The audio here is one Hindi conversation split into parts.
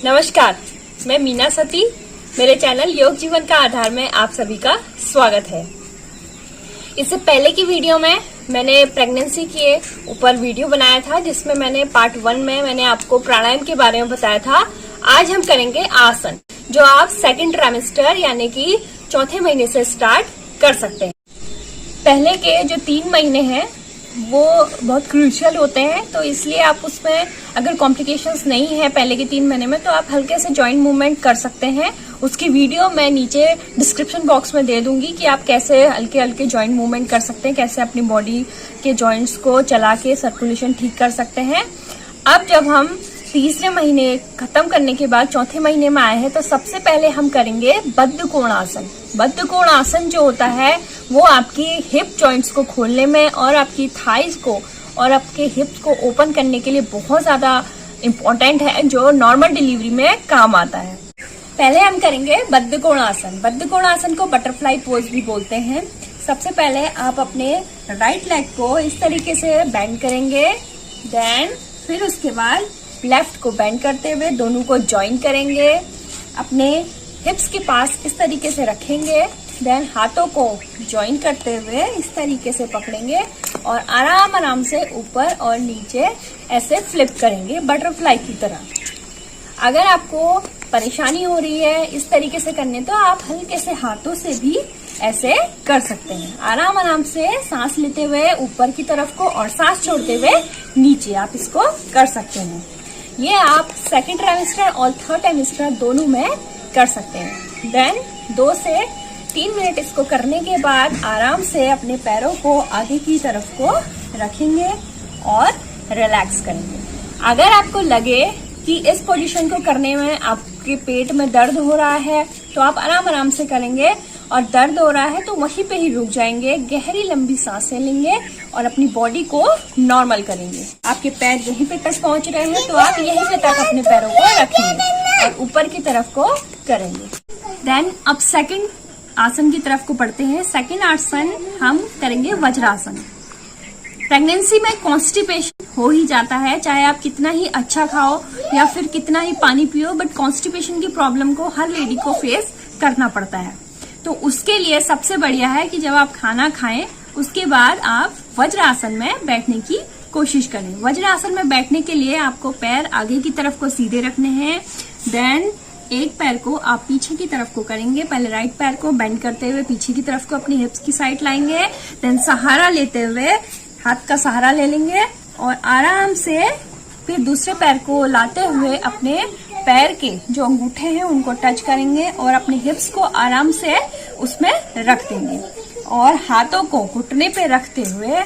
नमस्कार, मैं मीना सती। मेरे चैनल योग जीवन का आधार में आप सभी का स्वागत है। इससे पहले की वीडियो में मैंने प्रेगनेंसी के ऊपर वीडियो बनाया था, जिसमें मैंने पार्ट 1 में मैंने आपको प्राणायाम के बारे में बताया था। आज हम करेंगे आसन, जो आप सेकंड ट्राइमेस्टर यानी कि चौथे महीने से स्टार्ट कर सकते हैं। पहले के जो 3 महीने हैं वो बहुत क्रूशियल होते हैं, तो इसलिए आप उसमें अगर कॉम्प्लिकेशंस नहीं है पहले के 3 महीने में, तो आप हल्के से जॉइंट मूवमेंट कर सकते हैं। उसकी वीडियो मैं नीचे डिस्क्रिप्शन बॉक्स में दे दूंगी कि आप कैसे हल्के हल्के जॉइंट मूवमेंट कर सकते हैं, कैसे अपनी बॉडी के जॉइंट्स को चला के सर्कुलेशन ठीक कर सकते हैं। अब जब हम तीसरे महीने खत्म करने के बाद चौथे महीने में आए हैं, तो सबसे पहले हम करेंगे बद्ध कोण आसन। बद्ध कोण आसन जो होता है वो आपकी हिप जॉइंट्स को खोलने में और आपकी थाइज को और आपके हिप्स को ओपन करने के लिए बहुत ज्यादा इम्पोर्टेंट है, जो नॉर्मल डिलीवरी में काम आता है। पहले हम करेंगे बद्ध कोण आसन। बद्ध कोण आसन को बटरफ्लाई पोज भी बोलते हैं। सबसे पहले आप अपने राइट लेग को इस तरीके से बेंड करेंगे, देन फिर उसके बाद लेफ्ट को बेंड करते हुए दोनों को ज्वाइन करेंगे, अपने हिप्स के पास इस तरीके से रखेंगे, देन हाथों को ज्वाइन करते हुए इस तरीके से पकड़ेंगे और आराम आराम से ऊपर और नीचे ऐसे फ्लिप करेंगे बटरफ्लाई की तरह। अगर आपको परेशानी हो रही है इस तरीके से करने, तो आप हल्के से हाथों से भी ऐसे कर सकते हैं। आराम आराम से सांस लेते हुए ऊपर की तरफ को और सांस छोड़ते हुए नीचे आप इसको कर सकते हैं। ये आप सेकंड ट्राइमेस्टर और थर्ड ट्राइमेस्टर दोनों में कर सकते हैं। देन 2 से 3 मिनट इसको करने के बाद आराम से अपने पैरों को आगे की तरफ को रखेंगे और रिलैक्स करेंगे। अगर आपको लगे कि इस पोजीशन को करने में आपके पेट में दर्द हो रहा है, तो आप आराम आराम से करेंगे, और दर्द हो रहा है तो वहीं पे ही रुक जाएंगे, गहरी लंबी सांसें लेंगे और अपनी बॉडी को नॉर्मल करेंगे। आपके पैर यहीं पे तक पहुंच रहे हैं तो आप यहीं पे तक अपने पैरों को रखेंगे और ऊपर की तरफ को करेंगे। देन अब सेकंड आसन की तरफ को बढ़ते हैं। सेकंड आसन हम करेंगे वज्रासन। प्रेगनेंसी में कॉन्स्टिपेशन हो ही जाता है, चाहे आप कितना ही अच्छा खाओ या फिर कितना ही पानी पियो, बट कॉन्स्टिपेशन की प्रॉब्लम को हर लेडी को फेस करना पड़ता है। तो उसके लिए सबसे बढ़िया है कि जब आप खाना खाएं उसके बाद आप वज्रासन में बैठने की कोशिश करें। वज्रासन में बैठने के लिए आपको पैर आगे की तरफ को सीधे रखने हैं, देन एक पैर को आप पीछे की तरफ को करेंगे। पहले राइट पैर को बेंड करते हुए पीछे की तरफ को अपनी हिप्स की साइड लाएंगे, देन सहारा लेते हुए हाथ का सहारा ले लेंगे और आराम से फिर दूसरे पैर को लाते हुए अपने पैर के जो अंगूठे हैं उनको टच करेंगे और अपने हिप्स को आराम से उसमें रख देंगे और हाथों को घुटने पे रखते हुए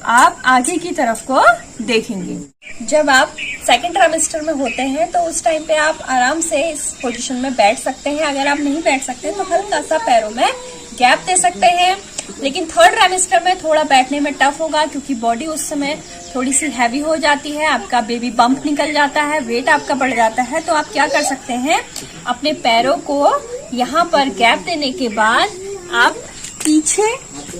आप आगे की तरफ को देखेंगे। जब आप सेकंड ट्राइमेस्टर में होते हैं तो उस टाइम पे आप आराम से इस पोजीशन में बैठ सकते हैं। अगर आप नहीं बैठ सकते तो हल्का सा पैरों में गैप दे सकते हैं, लेकिन थर्ड ट्राइमेस्टर में थोड़ा बैठने में टफ होगा, क्योंकि बॉडी उस समय थोड़ी सी हैवी हो जाती है, आपका बेबी बम्प निकल जाता है, वेट आपका बढ़ जाता है। तो आप क्या कर सकते हैं, अपने पैरों को यहाँ पर गैप देने के बाद आप पीछे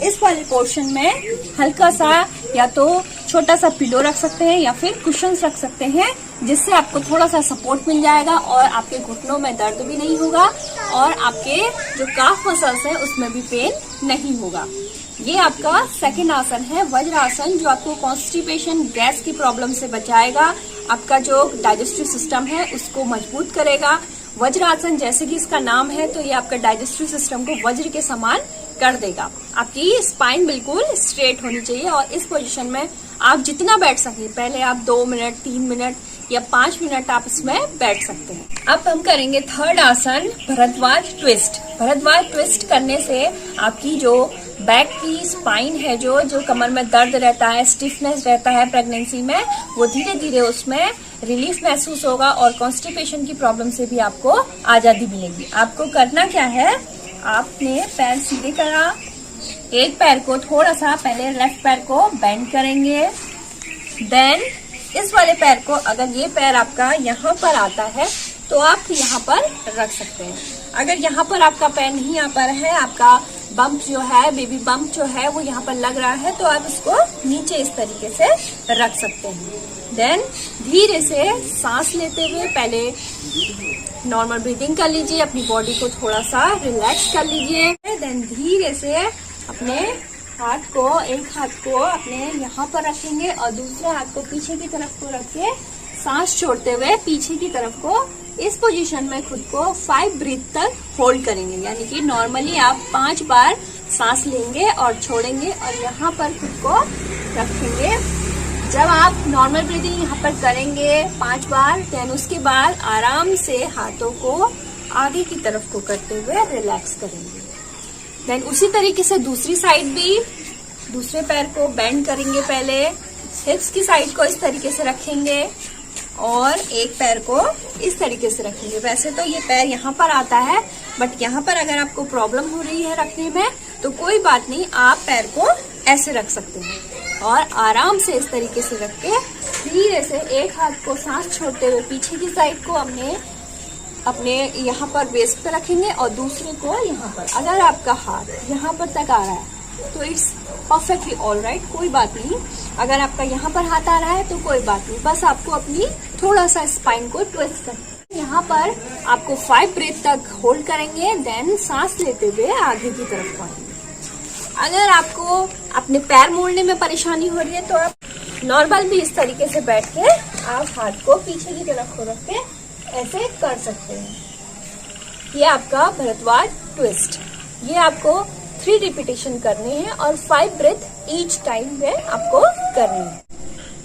इस वाले पोर्शन में हल्का सा या तो छोटा सा पिलो रख सकते हैं या फिर कुशन्स रख सकते हैं, जिससे आपको थोड़ा सा सपोर्ट मिल जाएगा और आपके घुटनों में दर्द भी नहीं होगा और आपके जो काफ मसल्स हैं उसमें भी पेन नहीं होगा। ये आपका सेकंड आसन है वज्रासन, जो आपको कॉन्स्टिपेशन गैस की प्रॉब्लम से बचाएगा, आपका जो डाइजेस्टिव सिस्टम है उसको मजबूत करेगा। वज्रासन जैसे कि इसका नाम है, तो ये आपका डाइजेस्टिव सिस्टम को वज्र के समान कर देगा। आपकी स्पाइन बिल्कुल स्ट्रेट होनी चाहिए और इस पोजीशन में आप जितना बैठ सके, पहले आप 2 मिनट 3 मिनट या 5 मिनट आप इसमें बैठ सकते हैं। अब हम करेंगे थर्ड आसन भरद्वाज ट्विस्ट। भरद्वाज ट्विस्ट करने से आपकी जो बैक की स्पाइन है, जो कमर में दर्द रहता है, स्टिफनेस रहता है प्रेगनेंसी में, वो धीरे धीरे उसमें रिलीफ महसूस होगा और कॉन्स्टिपेशन की प्रॉब्लम से भी आपको आजादी मिलेगी। आपको करना क्या है, आपने पैर सीधे करा, एक पैर को थोड़ा सा पहले लेफ्ट पैर को बेंड करेंगे, देन इस वाले पैर को, अगर ये पैर आपका यहाँ पर आता है तो आप यहाँ पर रख सकते हैं। अगर यहाँ पर आपका पैर नहीं आ पा रहा है, आपका बम्प जो है, बेबी बम्प जो है वो यहाँ पर लग रहा है, तो आप इसको नीचे इस तरीके से रख सकते हैं। देन धीरे से सांस लेते हुए पहले नॉर्मल ब्रीदिंग कर लीजिए, अपनी बॉडी को थोड़ा सा रिलैक्स कर लीजिए। देन धीरे से अपने हाथ को, एक हाथ को अपने यहाँ पर रखेंगे और दूसरे हाथ को पीछे की तरफ को रख के सांस छोड़ते हुए पीछे की तरफ को इस पोजीशन में खुद को 5 ब्रीथ तक होल्ड करेंगे। यानी कि नॉर्मली आप 5 बार सांस लेंगे और छोड़ेंगे और यहाँ पर खुद को रखेंगे। जब आप नॉर्मल ब्रीदिंग यहाँ पर करेंगे 5 बार, देन उसके बाद आराम से हाथों को आगे की तरफ को करते हुए रिलैक्स करेंगे। देन उसी तरीके से दूसरी साइड भी, दूसरे पैर को बेंड करेंगे, पहले हिप्स की साइड को इस तरीके से रखेंगे और एक पैर को इस तरीके से रखेंगे। वैसे तो ये पैर यहाँ पर आता है, बट यहाँ पर अगर आपको प्रॉब्लम हो रही है रखने में तो कोई बात नहीं, आप पैर को ऐसे रख सकते हैं और आराम से इस तरीके से रख के धीरे से एक हाथ को सांस छोड़ते हुए पीछे की साइड को अपने यहाँ पर वेस्ट पे रखेंगे और दूसरे को यहाँ पर। अगर आपका हाथ यहाँ पर तक आ रहा है तो इट्स परफेक्टली ऑल राइट, कोई बात नहीं। अगर आपका यहाँ पर हाथ आ रहा है तो कोई बात नहीं, बस आपको अपनी थोड़ा सा स्पाइन को ट्विस्ट करना। यहाँ पर आपको 5 ब्रेथ तक होल्ड करेंगे, देन सांस लेते हुए आगे की तरफ बढ़ेंगे। अगर आपको अपने पैर मोड़ने में परेशानी हो रही है तो आप नॉर्मल भी इस तरीके से बैठ के आप हाथ को पीछे की तरफ को रख के ऐसे कर सकते हैं। ये आपका भरद्वाज ट्विस्ट। ये आपको 3 रिपीटेशन करने हैं और 5 ब्रेथ ईच टाइम में आपको करनी है।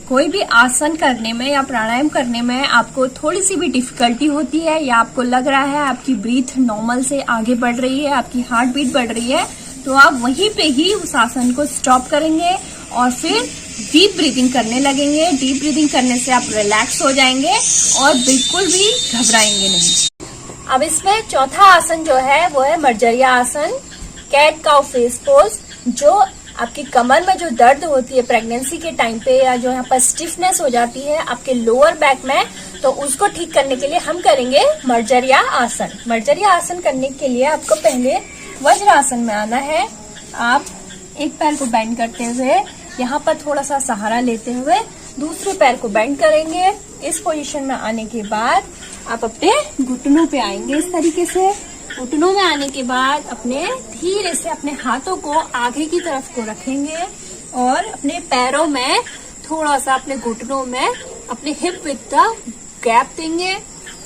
कोई भी आसन करने में या प्राणायाम करने में आपको थोड़ी सी भी डिफिकल्टी होती है या आपको लग रहा है आपकी ब्रीथ नॉर्मल से आगे बढ़ रही है, आपकी हार्ट बीट बढ़ रही है, तो आप वहीं पे ही उस आसन को स्टॉप करेंगे और फिर डीप ब्रीदिंग करने लगेंगे। डीप ब्रीदिंग करने से आप रिलैक्स हो जाएंगे और बिल्कुल भी घबराएंगे नहीं। अब इसमें चौथा आसन जो है वो है मर्जरिया आसन, कैट काउ फेस पोज। जो आपकी कमर में जो दर्द होती है प्रेगनेंसी के टाइम पे या जो यहाँ पर स्टिफनेस हो जाती है आपके लोअर बैक में, तो उसको ठीक करने के लिए हम करेंगे मर्जरिया आसन। मर्जरिया आसन करने के लिए आपको पहले वज्रासन में आना है। आप एक पैर को बेंड करते हुए यहाँ पर थोड़ा सा सहारा लेते हुए दूसरे पैर को बेंड करेंगे। इस पोजीशन में आने के बाद आप अपने घुटनों पे आएंगे इस तरीके से। घुटनों में आने के बाद अपने धीरे से अपने हाथों को आगे की तरफ को रखेंगे और अपने पैरों में थोड़ा सा अपने घुटनों में अपने हिप विड्थ का गैप देंगे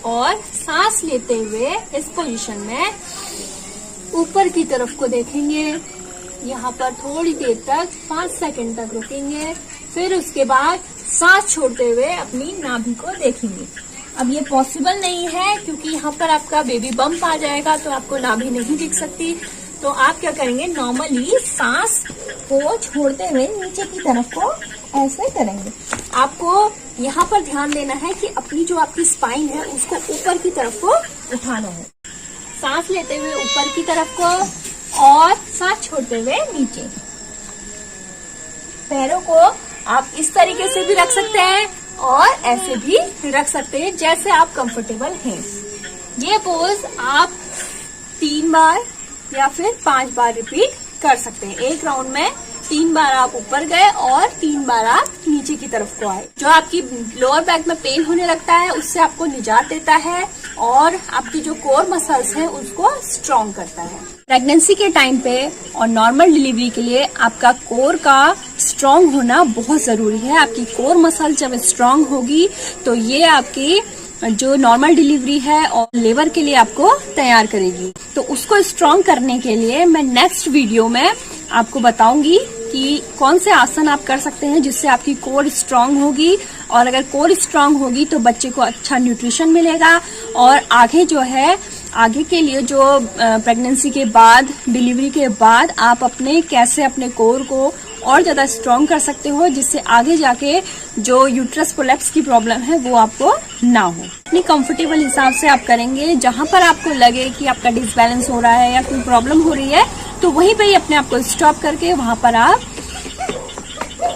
और सांस लेते हुए इस पोजीशन में ऊपर की तरफ को देखेंगे। यहाँ पर थोड़ी देर तक 5 सेकंड तक रुकेंगे, फिर उसके बाद सांस छोड़ते हुए अपनी नाभि को देखेंगे। अब ये पॉसिबल नहीं है क्योंकि यहाँ पर आपका बेबी बम्प आ जाएगा तो आपको नाभि नहीं दिख सकती। तो आप क्या करेंगे, नॉर्मली सांस को छोड़ते हुए नीचे की तरफ को ऐसे करेंगे। आपको यहाँ पर ध्यान देना है कि अपनी जो आपकी स्पाइन है उसको ऊपर की तरफ को उठाना है। सांस लेते हुए ऊपर की तरफ को और सांस छोड़ते हुए नीचे। पैरों को आप इस तरीके से भी रख सकते हैं और ऐसे भी रख सकते हैं जैसे आप कंफर्टेबल हैं। ये पोज आप 3 बार या फिर 5 बार रिपीट कर सकते हैं। एक राउंड में 3 बार आप ऊपर गए और 3 बार आप नीचे की तरफ को आए। जो आपकी लोअर बैक में पेन होने लगता है उससे आपको निजात देता है और आपकी जो कोर मसल्स हैं उसको स्ट्रॉन्ग करता है। प्रेगनेंसी के टाइम पे और नॉर्मल डिलीवरी के लिए आपका कोर का स्ट्रॉन्ग होना बहुत जरूरी है। आपकी कोर मसल जब स्ट्रॉन्ग होगी तो ये आपकी जो नॉर्मल डिलीवरी है और लेबर के लिए आपको तैयार करेगी। तो उसको स्ट्रॉन्ग करने के लिए मैं नेक्स्ट वीडियो में आपको बताऊंगी कि कौन से आसन आप कर सकते हैं जिससे आपकी कोर स्ट्रांग होगी। और अगर कोर स्ट्रांग होगी तो बच्चे को अच्छा न्यूट्रिशन मिलेगा और आगे जो है आगे के लिए जो प्रेगनेंसी के बाद डिलीवरी के बाद आप कैसे अपने कोर को और ज्यादा स्ट्रांग कर सकते हो जिससे आगे जाके जो यूट्रस प्रोलैप्स की प्रॉब्लम है वो आपको ना हो। अपनी कंफर्टेबल हिसाब से आप करेंगे। जहां पर आपको लगे कि आपका डिसबैलेंस हो रहा है या कोई प्रॉब्लम हो रही है तो वहीं पे ही अपने आप को स्टॉप करके वहां पर आप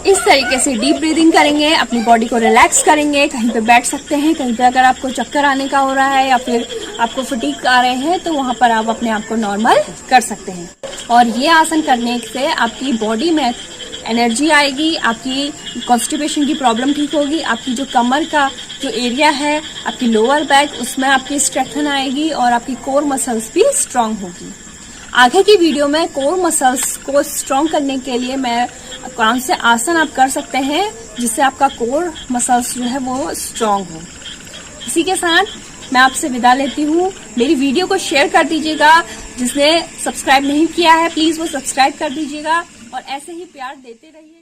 इस तरीके से डीप ब्रीदिंग करेंगे, अपनी बॉडी को रिलैक्स करेंगे। कहीं पे बैठ सकते हैं, कहीं पे अगर आपको चक्कर आने का हो रहा है या फिर आपको फटीग आ रहे हैं तो वहां पर आप अपने आप को नॉर्मल कर सकते हैं। और ये आसन करने से आपकी बॉडी में एनर्जी आएगी, आपकी कॉन्स्टिपेशन की प्रॉब्लम ठीक होगी, आपकी जो कमर का जो एरिया है, आपकी लोअर बैक, उसमें आपकी स्ट्रेंथन आएगी और आपकी कोर मसल्स भी स्ट्रांग होगी। आगे की वीडियो में कोर मसल्स को स्ट्रांग करने के लिए मैं कौन से आसन आप कर सकते हैं जिससे आपका कोर मसल्स जो है वो स्ट्रांग हो। इसी के साथ मैं आपसे विदा लेती हूँ। मेरी वीडियो को शेयर कर दीजिएगा। जिसने सब्सक्राइब नहीं किया है प्लीज वो सब्सक्राइब कर दीजिएगा और ऐसे ही प्यार देते रहिए।